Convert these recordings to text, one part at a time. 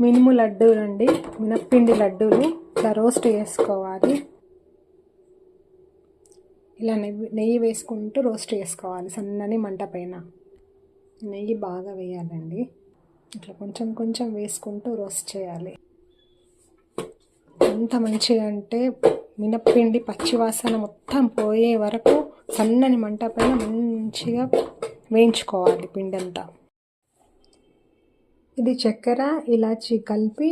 మినుము లడ్డూలు అండి, మినప్పిండి లడ్డూలు ఇట్లా రోస్ట్ చేసుకోవాలి. ఇలా నెయ్యి వేసుకుంటూ రోస్ట్ చేసుకోవాలి సన్నని మంట పైన. నెయ్యి బాగా వేయాలండి. ఇట్లా కొంచెం కొంచెం వేసుకుంటూ రోస్ట్ చేయాలి. ఎంత మంచిగా అంటే మినప్పిండి పచ్చివాసన మొత్తం పోయే వరకు సన్నని మంట పైన మంచిగా వేయించుకోవాలి పిండి అంతా. ఇది చక్కెర ఇలాచి కలిపి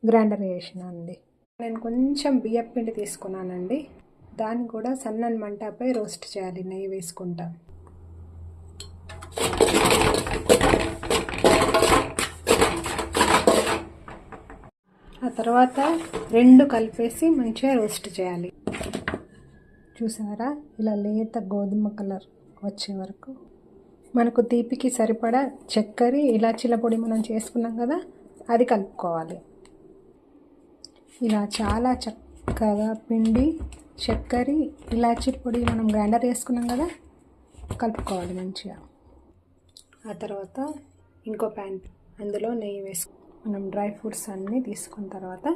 గ్రైండర్ చేసినానండి. నేను కొంచెం బియ్యం పిండి తీసుకున్నానండి. దాన్ని కూడా సన్నని మంటపై రోస్ట్ చేయాలి నెయ్యి వేసుకుంటా. ఆ తర్వాత రెండు కలిపేసి మంచిగా రోస్ట్ చేయాలి. చూసారా, ఇలా లేత గోధుమ కలర్ వచ్చే వరకు. మనకు తీపికి సరిపడా చక్కెర ఇలాచీల పొడి మనం చేసుకున్నాం కదా, అది కలుపుకోవాలి. ఇలా చాలా చక్కగా పిండి చక్కెర ఇలాచీ పొడి మనం గ్రైండర్ చేసుకున్నాం కదా, కలుపుకోవాలి మంచిగా. ఆ తర్వాత ఇంకో ప్యాన్, అందులో నెయ్యి వేసుకు మనం డ్రై ఫ్రూట్స్ అన్నీ తీసుకున్న తర్వాత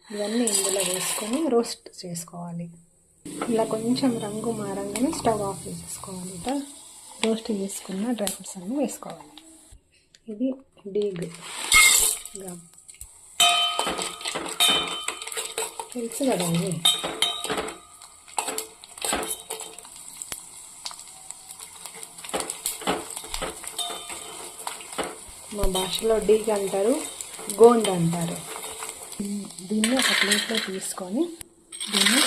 ఇవన్నీ ఇందులో వేసుకొని రోస్ట్ చేసుకోవాలి. ఇలా కొంచెం రంగు మారంగానే స్టవ్ ఆఫ్ చేసుకోవాలి. రోస్ట్ చేసుకున్న డ్రై ఫ్రూట్స్ అన్నీ వేసుకోవాలి. ఇది డీగ్ తెలుసు కదండి. మా భాషలో డీగ్ అంటారు, గోండ్ అంటారు. దీన్ని ఒక ప్లేట్లో తీసుకొని దీన్ని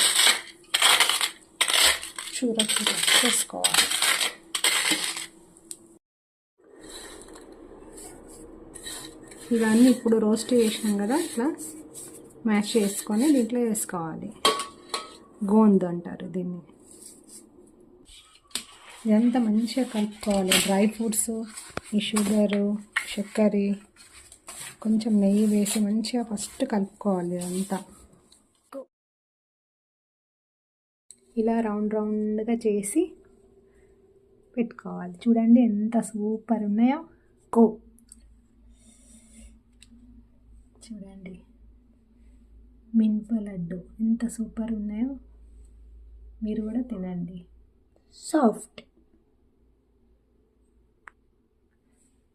చూర చేసుకోవాలి. ఇవన్నీ ఇప్పుడు రోస్ట్ చేసినాం కదా, ఇట్లా మ్యాష్ చేసుకొని దీంట్లో వేసుకోవాలి. గోంద్ అంటారు దీన్ని. ఇదంతా మంచిగా కలుపుకోవాలి. డ్రై ఫ్రూట్స్, ఈ షుగరు, చక్కెర, కొంచెం నెయ్యి వేసి మంచిగా ఫస్ట్ కలుపుకోవాలి. ఇదంతా ఇలా రౌండ్ రౌండ్గా చేసి పెట్టుకోవాలి. చూడండి ఎంత సూపర్ ఉన్నాయో. చూడండి మినప లడ్డు ఎంత సూపర్ ఉన్నాయో. మీరు కూడా తినండి. సాఫ్ట్,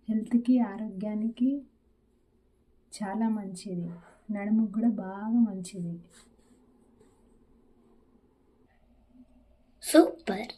హెల్త్కి ఆరోగ్యానికి చాలా మంచిది. నడుముకు కూడా బాగా మంచిది. సూపర్.